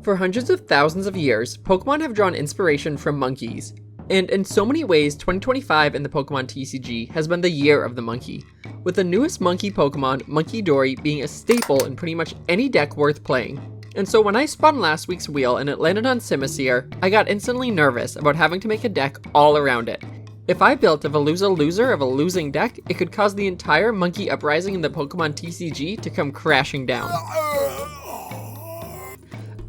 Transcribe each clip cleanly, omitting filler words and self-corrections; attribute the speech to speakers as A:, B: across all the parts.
A: For hundreds of thousands of years, Pokemon have drawn inspiration from monkeys. And in so many ways, 2025 in the Pokemon TCG has been the year of the monkey, with the newest monkey Pokemon, Monkey Dory, being a staple in pretty much any deck worth playing. And so when I spun last week's wheel and it landed on Simisear, I got instantly nervous about having to make a deck all around it. If I built a Veluza loser of a losing deck, it could cause the entire monkey uprising in the Pokemon TCG to come crashing down.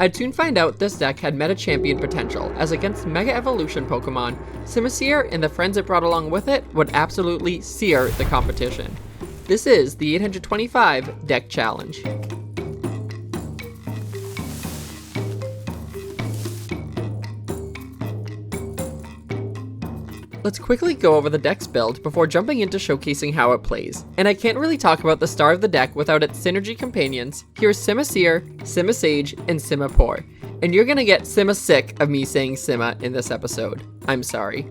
A: I'd soon find out this deck had meta champion potential, as against Mega Evolution Pokemon, Simisear and the friends it brought along with it would absolutely sear the competition. This is the 825 Deck Challenge. Let's quickly go over the deck's build before jumping into showcasing how it plays. And I can't really talk about the star of the deck without its synergy companions. Here's Simisear, Simisage, and Simipour. And you're gonna get Sima-sick of me saying Sima in this episode. I'm sorry.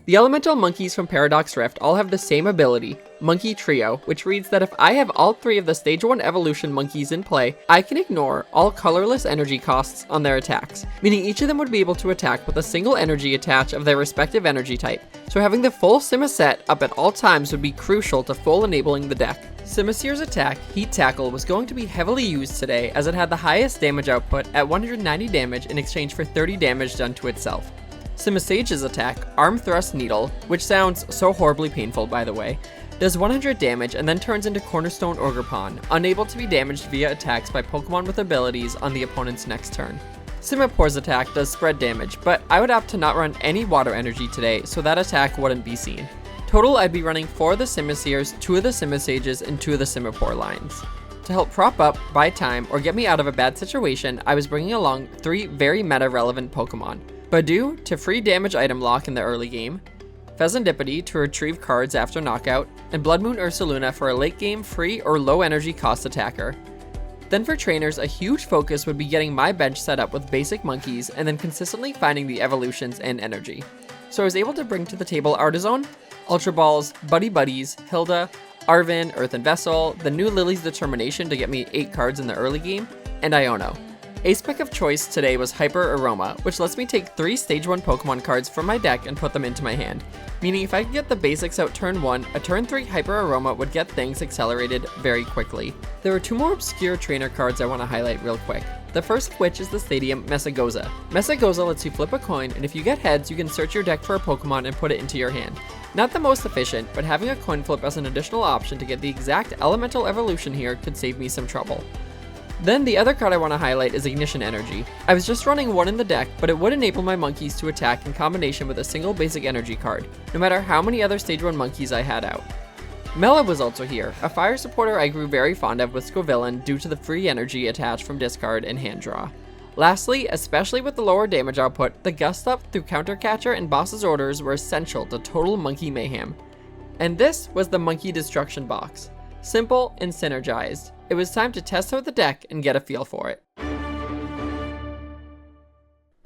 A: The elemental monkeys from Paradox Rift all have the same ability, Monkey Trio, which reads that if I have all three of the Stage 1 evolution monkeys in play, I can ignore all colorless energy costs on their attacks, meaning each of them would be able to attack with a single energy attach of their respective energy type, so having the full Sima set up at all times would be crucial to full enabling the deck. Simisear's attack, Heat Tackle, was going to be heavily used today as it had the highest damage output at 190 damage in exchange for 30 damage done to itself. Simisage's attack, Arm Thrust Needle, which sounds so horribly painful by the way, does 100 damage and then turns into Cornerstone Ogerpon, unable to be damaged via attacks by Pokemon with abilities on the opponent's next turn. Simipour's attack does spread damage, but I would opt to not run any water energy today, so that attack wouldn't be seen. Total, I'd be running 4 of the Simisears, 2 of the Simisages, and 2 of the Simipour lines. To help prop up, buy time, or get me out of a bad situation, I was bringing along 3 very meta-relevant Pokemon. Budew to free damage item lock in the early game, Fezandipiti to retrieve cards after knockout, and Bloodmoon Ursaluna for a late game free or low energy cost attacker. Then for trainers, a huge focus would be getting my bench set up with basic monkeys and then consistently finding the evolutions and energy. So I was able to bring to the table Artazon, Ultra Balls, Buddy-Buddies, Hilda, Arven, Earthen Vessel, the new Lillie's Determination to get me 8 cards in the early game, and Iono. Ace pick of choice today was Hyper Aroma, which lets me take 3 Stage 1 Pokemon cards from my deck and put them into my hand, meaning if I could get the basics out turn 1, a turn 3 Hyper Aroma would get things accelerated very quickly. There are 2 more obscure trainer cards I want to highlight real quick. The first of which is the Stadium Mesagoza. Mesagoza lets you flip a coin, and if you get heads, you can search your deck for a Pokemon and put it into your hand. Not the most efficient, but having a coin flip as an additional option to get the exact elemental evolution here could save me some trouble. Then the other card I want to highlight is Ignition Energy. I was just running 1 in the deck, but it would enable my monkeys to attack in combination with a single basic energy card, no matter how many other Stage 1 monkeys I had out. Mela was also here, a fire supporter I grew very fond of with Scovillain due to the free energy attached from discard and hand draw. Lastly, especially with the lower damage output, the Gust Up through Counter Catcher and Boss's Orders were essential to total monkey mayhem. And this was the Monkey Destruction box. Simple and synergized. It was time to test out the deck and get a feel for it.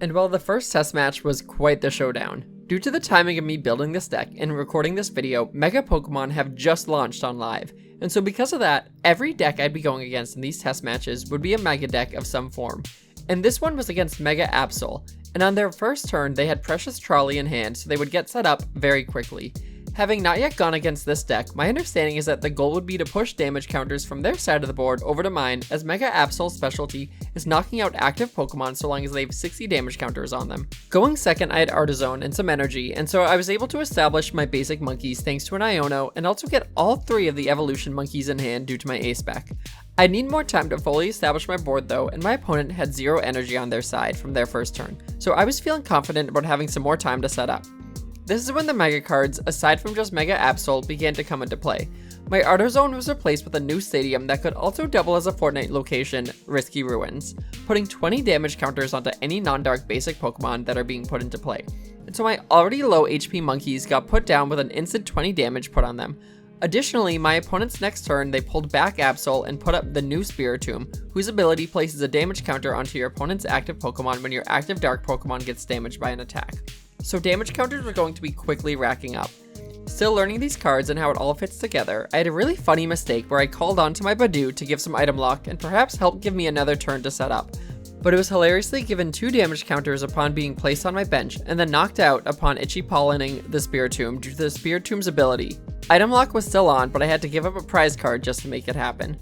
A: And while the first test match was quite the showdown, due to the timing of me building this deck and recording this video, Mega Pokemon have just launched on live, and so because of that, every deck I'd be going against in these test matches would be a Mega deck of some form. And this one was against Mega Absol, and on their first turn they had Precious Trolley in hand, so they would get set up very quickly. Having not yet gone against this deck, my understanding is that the goal would be to push damage counters from their side of the board over to mine, as Mega Absol's specialty is knocking out active Pokemon so long as they have 60 damage counters on them. Going second, I had Artazon and some energy, and so I was able to establish my basic monkeys thanks to an Iono, and also get all 3 of the evolution monkeys in hand due to my ace spec. I need more time to fully establish my board though, and my opponent had 0 energy on their side from their first turn, so I was feeling confident about having some more time to set up. This is when the Mega cards, aside from just Mega Absol, began to come into play. My Artazon was replaced with a new stadium that could also double as a Fortnite location, Risky Ruins, putting 20 damage counters onto any non-dark basic Pokemon that are being put into play. And so my already low HP monkeys got put down with an instant 20 damage put on them. Additionally, my opponent's next turn, they pulled back Absol and put up the new Spiritomb, whose ability places a damage counter onto your opponent's active Pokemon when your active dark Pokemon gets damaged by an attack. So damage counters were going to be quickly racking up. Still learning these cards and how it all fits together, I had a really funny mistake where I called on to my Budew to give some item lock and perhaps help give me another turn to set up. but it was hilariously given 2 damage counters upon being placed on my bench, and then knocked out upon itchy pollinating the Spiritomb due to the Spiritomb's ability. Item lock was still on, but I had to give up a prize card just to make it happen.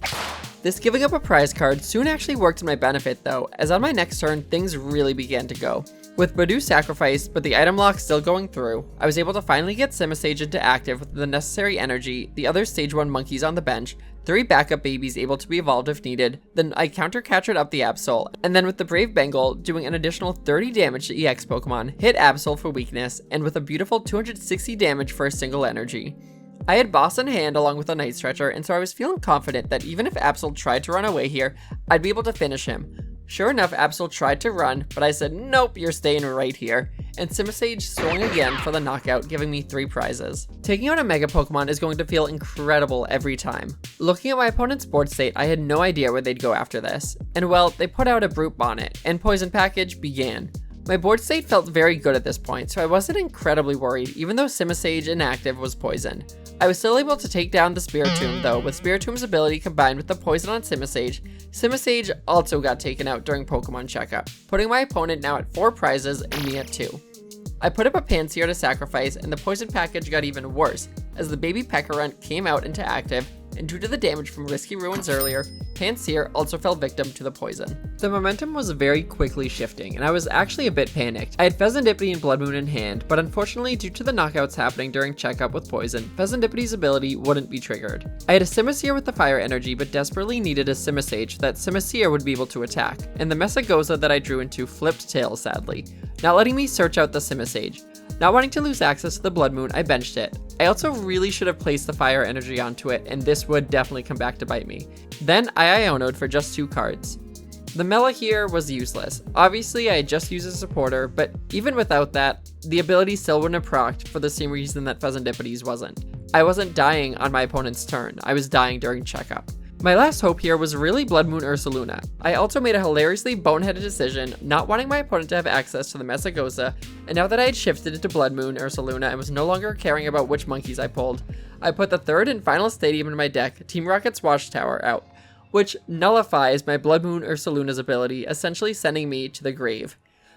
A: This giving up a prize card soon actually worked in my benefit though, as on my next turn, things really began to go. With Budew sacrificed, but the item lock still going through, I was able to finally get Simisage into active with the necessary energy, the other stage 1 monkeys on the bench, 3 backup babies able to be evolved if needed, then I counter-captured up the Absol, and then with the Brave Bangle doing an additional 30 damage to EX Pokemon, hit Absol for weakness, and with a beautiful 260 damage for a single energy. I had Boss in hand along with a Night Stretcher, and so I was feeling confident that even if Absol tried to run away here, I'd be able to finish him. Sure enough, Absol tried to run, but I said, nope, you're staying right here. And Simisage swung again for the knockout, giving me 3 prizes. Taking out a Mega Pokemon is going to feel incredible every time. Looking at my opponent's board state, I had no idea where they'd go after this. And well, they put out a Brute Bonnet, and Poison Package began. My board state felt very good at this point, so I wasn't incredibly worried, even though Simisage inactive was poisoned. I was still able to take down the Spiritomb though, with Spiritomb's ability combined with the poison on Simisage. Simisage also got taken out during Pokemon Checkup, putting my opponent now at 4 prizes and me at 2. I put up a Pansear to sacrifice, and the poison package got even worse, as the baby Peckrunt came out into active, and due to the damage from Risky Ruins earlier, Pansear also fell victim to the poison. The momentum was very quickly shifting, and I was actually a bit panicked. I had Fezandipiti and Bloodmoon in hand, but unfortunately due to the knockouts happening during checkup with poison, Fezandipiti's ability wouldn't be triggered. I had a Simisear with the fire energy, but desperately needed a Simisage that Simisear would be able to attack, and the Mesagoza that I drew into flipped tails sadly, not letting me search out the Simisage. Not wanting to lose access to the Bloodmoon, I benched it. I also really should have placed the fire energy onto it, and this would definitely come back to bite me. Then I Iono'd for just 2 cards. The Mela here was useless. Obviously I had just used a supporter, but even without that, the ability still wouldn't have procced for the same reason that Fezandipiti's wasn't. I wasn't dying on my opponent's turn, I was dying during checkup. My last hope here was really Bloodmoon Ursaluna. I also made a hilariously boneheaded decision, not wanting my opponent to have access to the Mesagoza, and now that I had shifted into Bloodmoon Ursaluna and was no longer caring about which monkeys I pulled, I put the 3rd and final stadium in my deck, Team Rocket's Watchtower, out, which nullifies my Bloodmoon Ursaluna's ability, essentially sending me to the grave.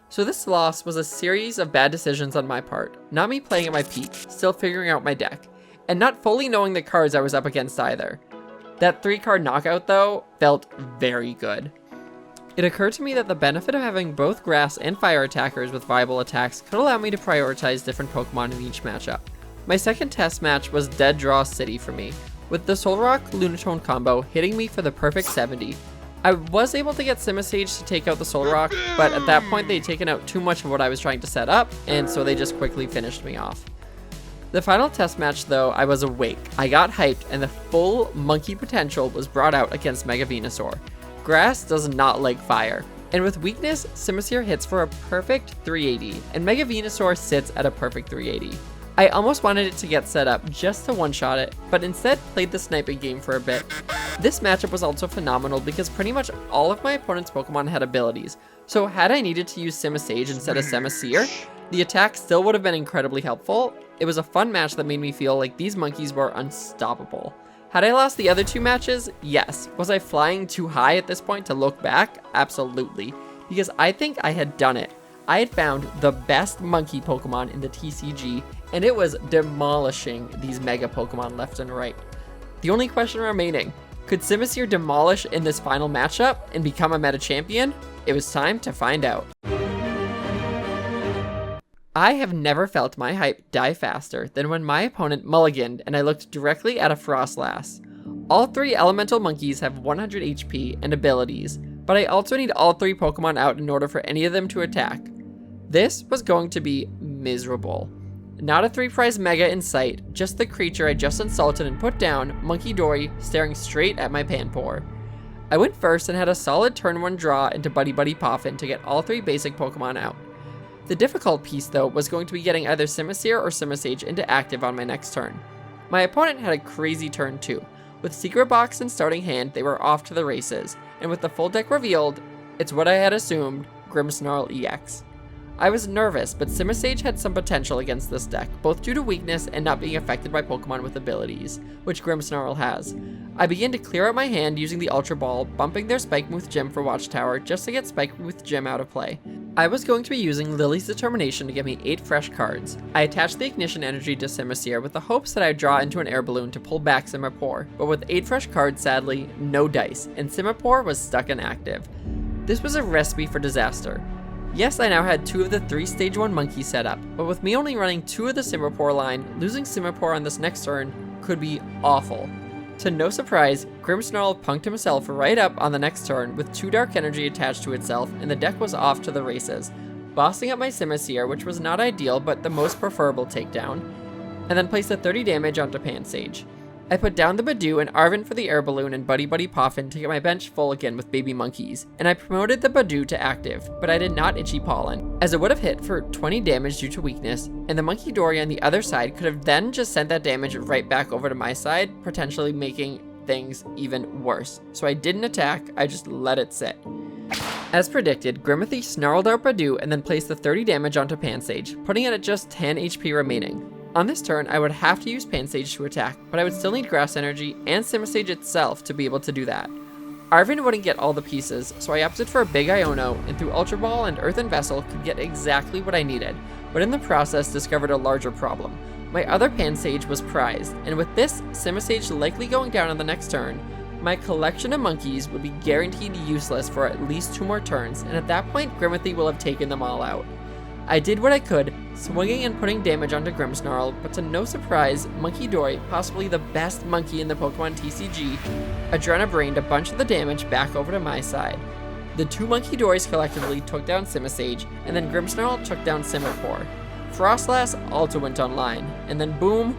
A: So this loss was a series of bad decisions on my part, not me playing at my peak, still figuring out my deck, and not fully knowing the cards I was up against either. That 3-card knockout, though, felt very good. It occurred to me that the benefit of having both grass and fire attackers with viable attacks could allow me to prioritize different Pokemon in each matchup. My second test match was Dead Draw City for me, with the Solrock Lunatone combo hitting me for the perfect 70. I was able to get Simisage to take out the Solrock, but at that point they'd taken out too much of what I was trying to set up, and so they just quickly finished me off. The final test match though, I was awake, I got hyped, and the full monkey potential was brought out against Mega Venusaur. Grass does not like fire, and with weakness, Simisear hits for a perfect 380, and Mega Venusaur sits at a perfect 380. I almost wanted it to get set up just to one-shot it, but instead played the sniping game for a bit. This matchup was also phenomenal because pretty much all of my opponent's Pokemon had abilities, so had I needed to use Simisage instead of Simisear, the attack still would have been incredibly helpful. It was a fun match that made me feel like these monkeys were unstoppable. Had I lost the other 2 matches? Yes. Was I flying too high at this point to look back? Absolutely. Because I think I had done it. I had found the best monkey Pokemon in the TCG, and it was demolishing these Mega Pokemon left and right. The only question remaining, could Simisear demolish in this final matchup and become a meta champion? It was time to find out. I have never felt my hype die faster than when my opponent mulliganed and I looked directly at a Frostlass. All 3 elemental monkeys have 100 HP and abilities, but I also need all 3 Pokemon out in order for any of them to attack. This was going to be miserable. Not a 3-prize Mega in sight, just the creature I just insulted and put down, Monkey Dory, staring straight at my Panpour. I went first and had a solid turn 1 draw into Buddy-Buddy Poffin to get all 3 basic Pokemon out. The difficult piece though was going to be getting either Simisear or Simisage into active on my next turn. My opponent had a crazy turn too. With Secret Box and starting hand, they were off to the races, and with the full deck revealed, it's what I had assumed, Grimmsnarl EX. I was nervous, but Simisage had some potential against this deck, both due to weakness and not being affected by Pokemon with abilities, which Grimmsnarl has. I began to clear out my hand using the Ultra Ball, bumping their Spikemouth gym for Watchtower just to get Spikemouth gym out of play. I was going to be using Lillie's Determination to give me 8 fresh cards. I attached the Ignition Energy to Simisear with the hopes that I'd draw into an Air Balloon to pull back Simipour, but with 8 fresh cards, sadly, no dice, and Simipour was stuck inactive. This was a recipe for disaster. Yes, I now had 2 of the 3 Stage 1 monkeys set up, but with me only running 2 of the Simipour line, losing Simipour on this next turn could be awful. To no surprise, Grimmsnarl punked himself right up on the next turn with 2 Dark Energy attached to itself, and the deck was off to the races, bossing up my Simisear, which was not ideal but the most preferable takedown, and then placed a 30 damage onto Pansage. I put down the Budew and Arven for the Air Balloon and Buddy-Buddy Poffin to get my bench full again with baby monkeys, and I promoted the Budew to active, but I did not Itchy Pollen, as it would have hit for 20 damage due to weakness, and the Monkey Dory on the other side could have then just sent that damage right back over to my side, potentially making things even worse. So I didn't attack, I just let it sit. As predicted, Grimmothy snarled out Budew and then placed the 30 damage onto Pansage, putting it at just 10 HP remaining. On this turn, I would have to use Pansage to attack, but I would still need Grass Energy and Simisage itself to be able to do that. Arven wouldn't get all the pieces, so I opted for a big Iono, and through Ultra Ball and Earthen Vessel could get exactly what I needed, but in the process discovered a larger problem. My other Pansage was prized, and with this Simisage likely going down on the next turn, my collection of monkeys would be guaranteed useless for at least 2 more turns, and at that point Grimmothy will have taken them all out. I did what I could, swinging and putting damage onto Grimmsnarl, but to no surprise, Monkey Dory, possibly the best monkey in the Pokemon TCG, Adrenabrained a bunch of the damage back over to my side. The 2 Monkey Dories collectively took down Simisage, and then Grimmsnarl took down Simipour. Frostlass also went online, and then boom,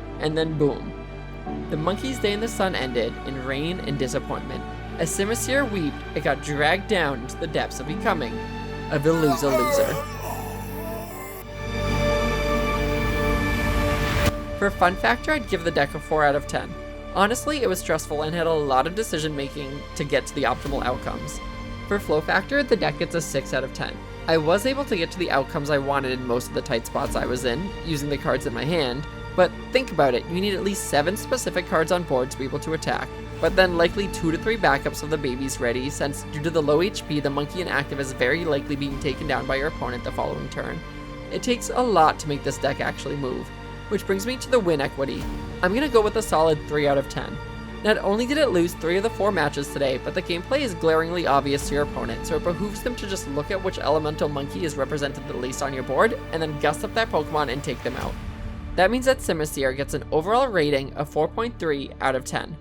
A: The monkey's day in the sun ended in rain and disappointment. As Simisear wept, it got dragged down into the depths of becoming a Veluza loser. For fun factor, I'd give the deck a 4 out of 10. Honestly, it was stressful and had a lot of decision making to get to the optimal outcomes. For flow factor, the deck gets a 6 out of 10. I was able to get to the outcomes I wanted in most of the tight spots I was in, using the cards in my hand, but think about it, you need at least 7 specific cards on board to be able to attack, but then likely 2 to 3 backups of the babies ready, since due to the low HP, the monkey inactive is very likely being taken down by your opponent the following turn. It takes a lot to make this deck actually move. Which brings me to the win equity. I'm going to go with a solid 3 out of 10. Not only did it lose 3 of the 4 matches today, but the gameplay is glaringly obvious to your opponent, so it behooves them to just look at which elemental monkey is represented the least on your board, and then gust up that Pokemon and take them out. That means that Simisear gets an overall rating of 4.3 out of 10.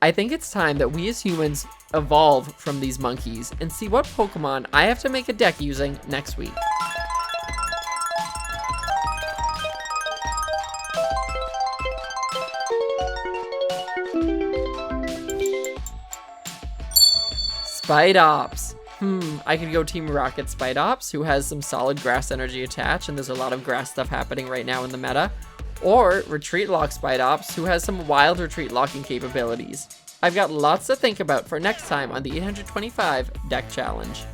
A: I think it's time that we as humans evolve from these monkeys and see what Pokemon I have to make a deck using next week. Spidops. I could go Team Rocket Spidops, who has some solid grass energy attached, and there's a lot of grass stuff happening right now in the meta. Or Retreat Lock Spidops, who has some wild retreat locking capabilities. I've got lots to think about for next time on the 825 Deck Challenge.